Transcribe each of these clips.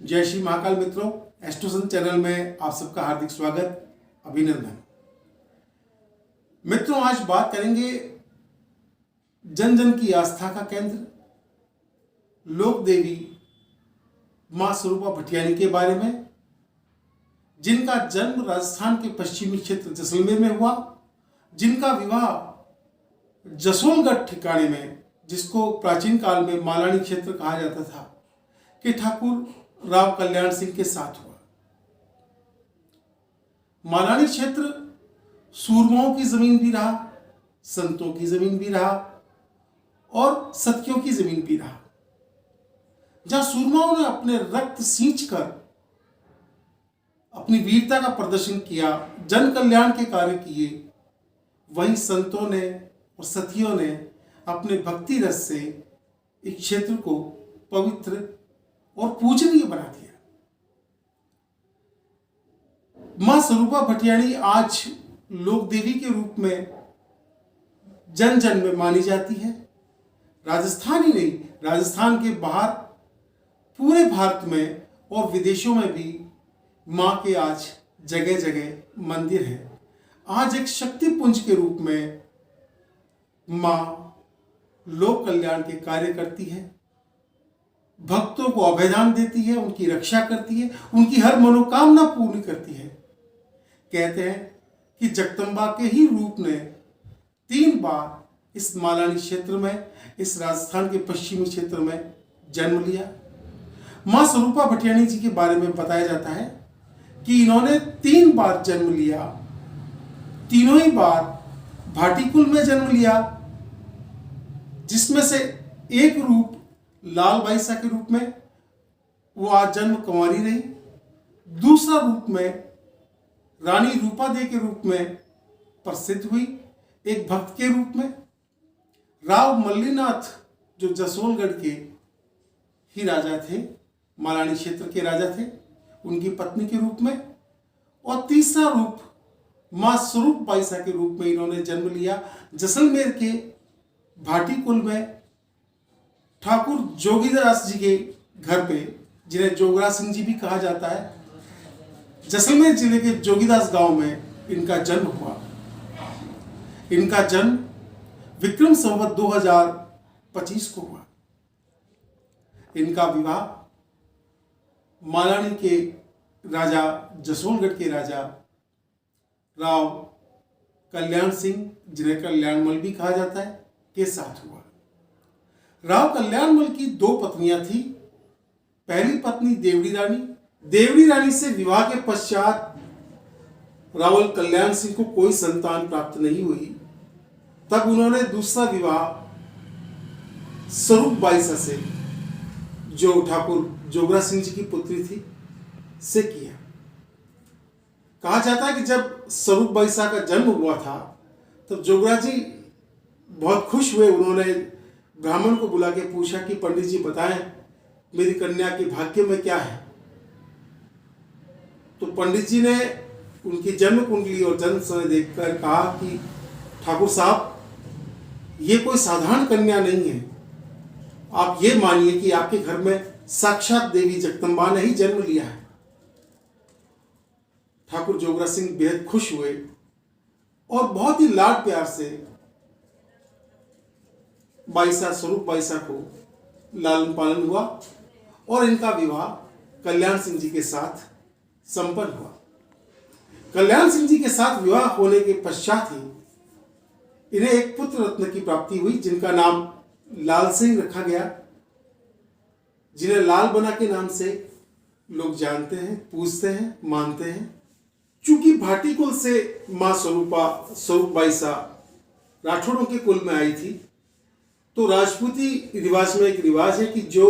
जय श्री महाकाल मित्रों, एस्ट्रोसन चैनल में आप सबका हार्दिक स्वागत, अभिनंदन। मित्रों, आज बात करेंगे जन जन की आस्था का केंद्र लोक देवी मां स्वरूपा भटियानी के बारे में, जिनका जन्म राजस्थान के पश्चिमी क्षेत्र जैसलमेर में हुआ, जिनका विवाह जसोलगढ़ ठिकाने में, जिसको प्राचीन काल में मालानी क्षेत्र कहा जाता था, के ठाकुर राव कल्याण सिंह के साथ हुआ। मालानी क्षेत्र सूरमाओं की जमीन भी रहा, संतों की जमीन भी रहा और सत्यों की जमीन भी रहा। जहां सूरमाओं ने अपने रक्त सींचकर अपनी वीरता का प्रदर्शन किया, जन कल्याण के कार्य किए, वहीं संतों ने और सतियों ने अपने भक्ति रस से इस क्षेत्र को पवित्र और पूजनीय बना दिया। मां स्वरूपा भटियानी आज लोक देवी के रूप में जन जन में मानी जाती है। राजस्थान ही नहीं, राजस्थान के बाहर पूरे भारत में और विदेशों में भी मां के आज जगह जगह मंदिर है। आज एक शक्ति पुंज के रूप में मां लोक कल्याण के कार्य करती है, भक्तों को अभयदान देती है, उनकी रक्षा करती है, उनकी हर मनोकामना पूर्ण करती है। कहते हैं कि जगदम्बा के ही रूप ने 3 बार इस मालानी क्षेत्र में, इस राजस्थान के पश्चिमी क्षेत्र में जन्म लिया। मां स्वरूपा भटियानी जी के बारे में बताया जाता है कि इन्होंने 3 बार जन्म लिया, तीनों ही बार भाटीकुल में जन्म लिया, जिसमें से एक रूप लाल बाईसा के रूप में वो आज जन्म कुंवारी रही, दूसरा रूप में रानी रूपा दे के रूप में प्रसिद्ध हुई, एक भक्त के रूप में। राव मल्लीनाथ जो जसोलगढ़ के ही राजा थे, मालानी क्षेत्र के राजा थे, उनकी पत्नी के रूप में, और तीसरा रूप मां स्वरूप बाईसा के रूप में इन्होंने जन्म लिया जैसलमेर के भाटीकुल में ठाकुर जोगीदास जी के घर पे, जिन्हें जोगरा सिंह जी भी कहा जाता है। जैसलमेर जिले के जोगीदास गांव में इनका जन्म हुआ। इनका जन्म विक्रम संवत 2025 को हुआ। इनका विवाह मालानी के राजा, जसोलगढ़ के राजा राव कल्याण सिंह, जिन्हें कल्याणमल भी कहा जाता है, के साथ हुआ। राव कल्याणमल की 2 पत्नियां थी। पहली पत्नी देवड़ी रानी से विवाह के पश्चात रावल कल्याण सिंह को कोई संतान प्राप्त नहीं हुई। तब उन्होंने दूसरा विवाह स्वरूप बाईसा से, जो ठाकुर जोगरा सिंह जी की पुत्री थी, से किया। कहा जाता है कि जब स्वरूप बाईसा का जन्म हुआ था तब जोगरा जी बहुत खुश हुए। उन्होंने ब्राह्मण को बुला के पूछा कि पंडित जी बताएं मेरी कन्या के भाग्य में क्या है। तो पंडित जी ने उनकी जन्म कुंडली और जन्म समय देखकर कहा कि ठाकुर साहब, ये कोई साधारण कन्या नहीं है, आप ये मानिए कि आपके घर में साक्षात देवी जगदम्बा ने ही जन्म लिया है। ठाकुर जोगरा सिंह बेहद खुश हुए और बहुत ही लाड प्यार से बाईसा, स्वरूप बाईसा को लालन पालन हुआ और इनका विवाह कल्याण सिंह जी के साथ संपन्न हुआ। कल्याण सिंह जी के साथ विवाह होने के पश्चात ही इन्हें एक पुत्र रत्न की प्राप्ति हुई, जिनका नाम लाल सिंह रखा गया, जिन्हें लाल बना के नाम से लोग जानते हैं, पूजते हैं, मानते हैं। चूंकि भाटीकुल से मां स्वरूप बाईसा राठौड़ों के कुल में आई थी, तो राजपूती रिवाज में एक रिवाज है कि जो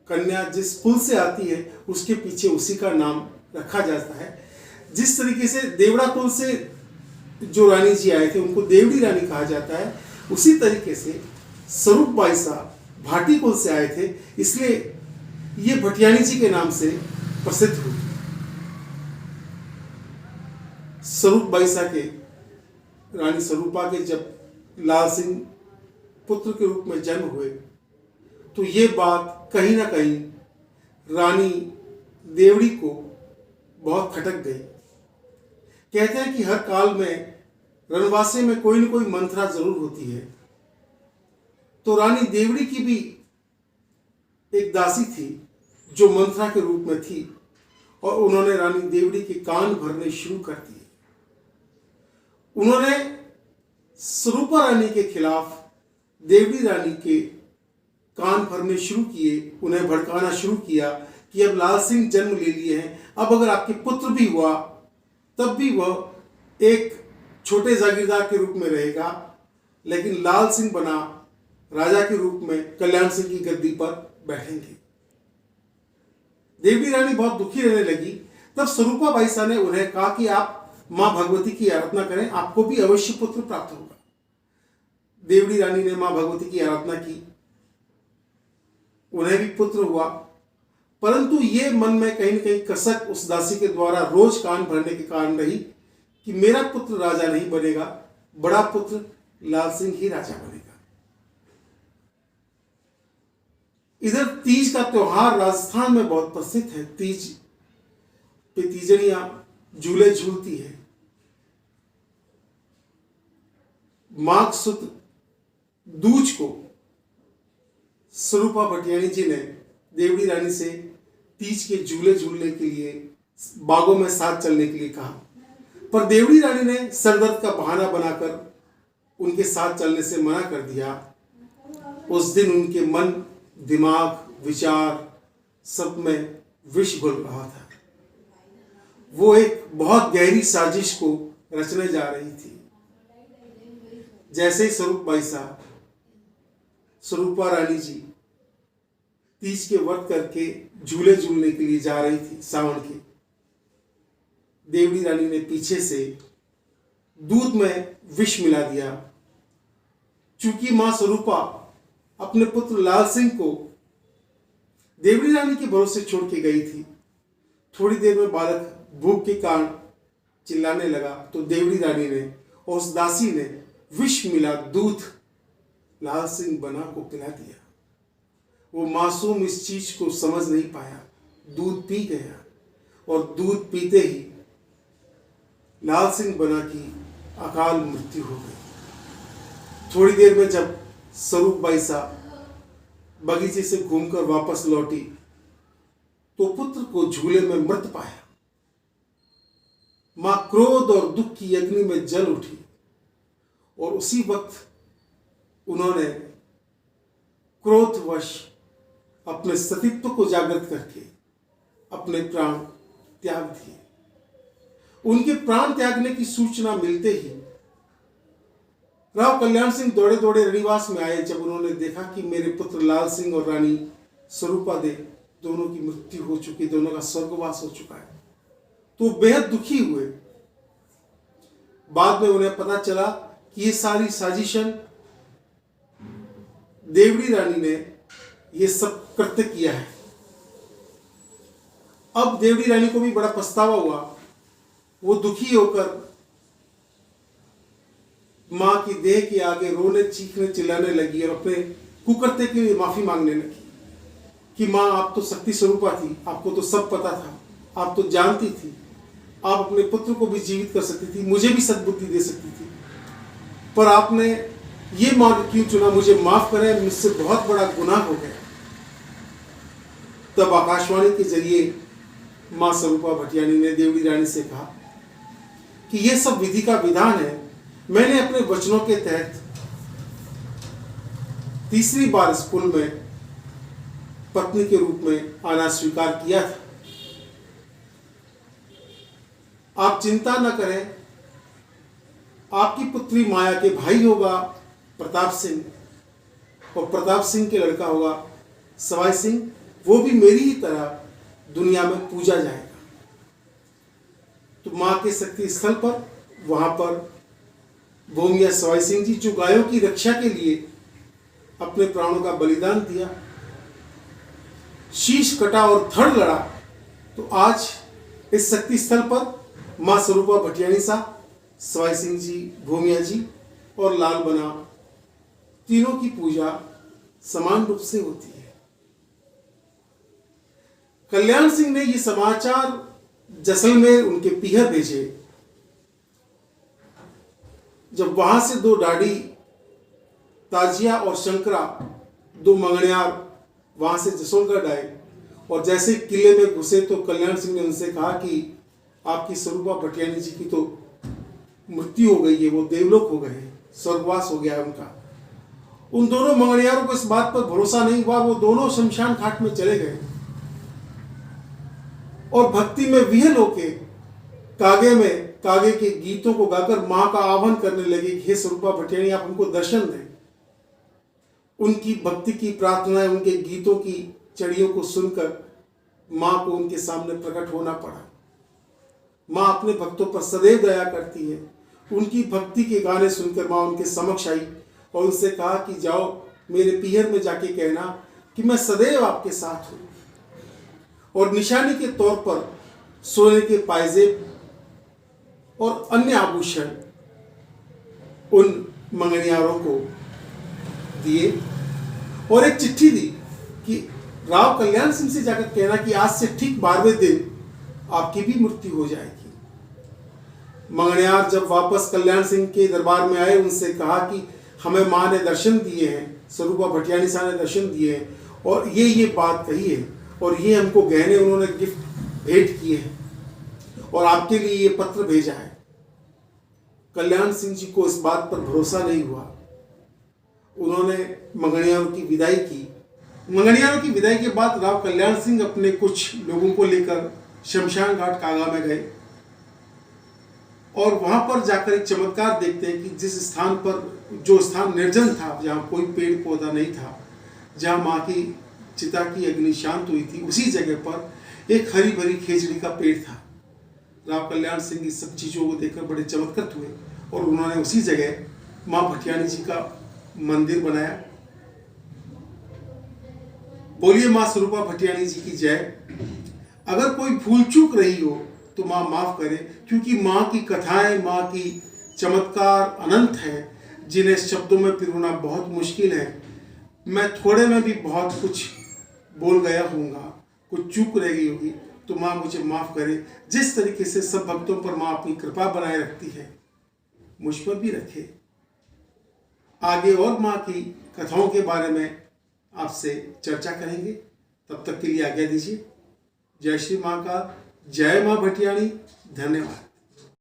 कन्या जिस कुल से आती है उसके पीछे उसी का नाम रखा जाता है। जिस तरीके से देवड़ा कुल से जो रानी जी आए थे उनको देवड़ी रानी कहा जाता है, उसी तरीके से स्वरूप बाईसा भाटी कुल से आए थे, इसलिए ये भटियानी जी के नाम से प्रसिद्ध हुई। स्वरूप बाईसा के, रानी स्वरूपा के जब लाल सिंह पुत्र के रूप में जन्म हुए, तो ये बात कहीं ना कहीं रानी देवड़ी को बहुत खटक गई। कहते हैं कि हर काल में रणवासे में कोई न कोई मंत्रा जरूर होती है। तो रानी देवड़ी की भी एक दासी थी जो मंत्रा के रूप में थी, और उन्होंने रानी देवड़ी के कान भरने शुरू कर दिए। उन्होंने स्वरूपा रानी के खिलाफ देवड़ी रानी के कान भरने शुरू किए, उन्हें भड़काना शुरू किया कि अब लाल सिंह जन्म ले लिए हैं, अब अगर आपके पुत्र भी हुआ तब भी वह एक छोटे जागीरदार के रूप में रहेगा, लेकिन लाल सिंह बना राजा के रूप में कल्याण सिंह की गद्दी पर बैठेंगे। देवड़ी रानी बहुत दुखी रहने लगी। तब स्वरूपा बाईसा ने उन्हें कहा कि आप मां भगवती की आराधना करें, आपको भी अवश्य पुत्र प्राप्त होगा। देवड़ी रानी ने मां भगवती की आराधना की, उन्हें भी पुत्र हुआ, परंतु ये मन में कहीं न कहीं कसक उस दासी के द्वारा रोज कान भरने के कारण रही कि मेरा पुत्र राजा नहीं बनेगा, बड़ा पुत्र लाल सिंह ही राजा बनेगा। इधर तीज का त्योहार राजस्थान में बहुत प्रसिद्ध है। तीज पे तीजड़ियां झूले झूलती है। माघ सुद दूज को स्वरूपा भटियाणी जी ने देवड़ी रानी से तीज के झूले झूलने के लिए बागों में साथ चलने के लिए कहा, पर देवड़ी रानी ने सरदर्द का बहाना बनाकर उनके साथ चलने से मना कर दिया। उस दिन उनके मन, दिमाग, विचार सब में विष घुल रहा था। वो एक बहुत गहरी साजिश को रचने जा रही थी। जैसे ही स्वरूपा रानी जी तीज के व्रत करके झूले झूलने के लिए जा रही थी सावन के, देवड़ी रानी ने पीछे से दूध में विष मिला दिया। चूंकि मां स्वरूपा अपने पुत्र लाल सिंह को देवड़ी रानी के भरोसे छोड़ के गई थी, थोड़ी देर में बालक भूख के कारण चिल्लाने लगा, तो देवड़ी रानी ने और उस दासी ने विष मिला दूध लाल सिंह बना को पिला दिया। वो मासूम इस चीज को समझ नहीं पाया, दूध पी गया, और दूध पीते ही लाल सिंह बना की अकाल मृत्यु हो गई। थोड़ी देर में जब स्वरूप बाईसा बगीचे से घूमकर वापस लौटी तो पुत्र को झूले में मृत पाया। मां क्रोध और दुख की अग्नि में जल उठी, और उसी वक्त उन्होंने क्रोधवश अपने सतीत्व को जागृत करके अपने प्राण त्याग दिए। उनके प्राण त्यागने की सूचना मिलते ही राव कल्याण सिंह दौड़े दौड़े रनिवास में आए। जब उन्होंने देखा कि मेरे पुत्र लाल सिंह और रानी स्वरूपा दे दोनों की मृत्यु हो चुकी, दोनों का स्वर्गवास हो चुका है, तो बेहद दुखी हुए। बाद में उन्हें पता चला कि ये सारी साजिशन देवड़ी रानी ने ये सब कृत्य किया है। अब देवड़ी रानी को भी बड़ा पछतावा हुआ। वो दुखी होकर मां की देह के आगे रोने, चीखने, चिल्लाने लगी और अपने कुकर्ते के लिए माफी मांगने लगी कि मां, आप तो शक्ति स्वरूपा थी, आपको तो सब पता था, आप तो जानती थी, आप अपने पुत्र को भी जीवित कर सकती थी, मुझे भी सद्बुद्धि दे सकती थी, पर आपने ये मार्ग क्यों चुना? मुझे माफ करें, मुझसे बहुत बड़ा गुनाह हो गया। तब आकाशवाणी के जरिए मां स्वरूपा भटियाणी ने देवड़ी रानी से कहा कि यह सब विधि का विधान है। मैंने अपने वचनों के तहत तीसरी बार स्कूल में पत्नी के रूप में आना स्वीकार किया था। आप चिंता न करें, आपकी पुत्री माया के भाई होगा प्रताप सिंह, और प्रताप सिंह के लड़का होगा सवाई सिंह, वो भी मेरी ही तरह दुनिया में पूजा जाएगा। तो मां के शक्ति स्थल पर, वहां पर भूमिया सवाई सिंह जी, जो गायों की रक्षा के लिए अपने प्राणों का बलिदान दिया, शीश कटा और धड़ लड़ा, तो आज इस शक्ति स्थल पर मां स्वरूपा भटियाणी साहब, सवाई सिंह जी, भूमिया जी और लाल बना, तीनों की पूजा समान रूप से होती है। कल्याण सिंह ने ये समाचार जैसलमेर उनके पीहर भेजे। जब वहां से दो डाडी, ताजिया और शंकरा, दो मंगनियार वहां से जसोलगढ़ आए और जैसे किले में घुसे तो कल्याण सिंह ने उनसे कहा कि आपकी स्वरूपा भटियानी जी की तो मृत्यु हो गई है, वो देवलोक हो गए, स्वर्गवास हो गया है उनका। उन दोनों मंगनियारों को इस बात पर भरोसा नहीं हुआ, वो दोनों शमशान घाट में चले गए और भक्ति में विहल होके कागे के गीतों को गाकर मां का आह्वान करने लगे कि हे स्वरूपा भटियानी, आप हमको दर्शन दें। उनकी भक्ति की प्रार्थनाएं, उनके गीतों की चड़ियों को सुनकर मां को उनके सामने प्रकट होना पड़ा। मां अपने भक्तों पर सदैव दया करती है। उनकी भक्ति के गाने सुनकर मां उनके समक्ष आई और उनसे कहा कि जाओ मेरे पीहर में जाके कहना कि मैं सदैव आपके साथ हूं। और निशानी के तौर पर सोने के पायजेब और अन्य आभूषण उन मंगनियारों को दिए और एक चिट्ठी दी कि राव कल्याण सिंह से जाकर कहना कि आज से ठीक 12वें दिन आपकी भी मृत्यु हो जाएगी। मंगनियार जब वापस कल्याण सिंह के दरबार में आए, उनसे कहा कि हमें मां ने दर्शन दिए हैं, स्वरूपा भटियानी साहब ने दर्शन दिए हैं और ये बात कही है और ये हमको गहने उन्होंने गिफ्ट भेंट किए हैं और आपके लिए ये पत्र भेजा है। कल्याण सिंह जी को इस बात पर भरोसा नहीं हुआ। उन्होंने मंगनियारों की विदाई की। मंगनियारों की विदाई के बाद राव कल्याण सिंह अपने कुछ लोगों को लेकर शमशान घाट कागा में गए और वहां पर जाकर एक चमत्कार देखते हैं कि जिस स्थान पर, जो स्थान निर्जन था, जहाँ कोई पेड़ पौधा नहीं था, जहाँ माँ की चिता की अग्नि शांत हुई थी, उसी जगह पर एक हरी भरी खेजड़ी का पेड़ था। राव कल्याण सिंह इस सब चीज़ों को देखकर बड़े चमत्कृत हुए और उन्होंने उसी जगह माँ भटियानी जी का मंदिर बनाया। बोलिए माँ स्वरूपा भटियानी जी की जय। अगर कोई भूल चूक रही हो तो माँ माफ करे, क्योंकि माँ की कथाएं, माँ की चमत्कार अनंत है जिन्हें शब्दों में पिरोना बहुत मुश्किल है। मैं थोड़े में भी बहुत कुछ बोल गया हूँगा, कुछ चूक रह गई होगी तो माँ मुझे माफ करे। जिस तरीके से सब भक्तों पर माँ अपनी कृपा बनाए रखती है, मुझ पर भी रखे। आगे और माँ की कथाओं के बारे में आपसे चर्चा करेंगे। तब तक के लिए आज्ञा दीजिए। जय श्री माँ का, जय माँ भटियानी। धन्यवाद।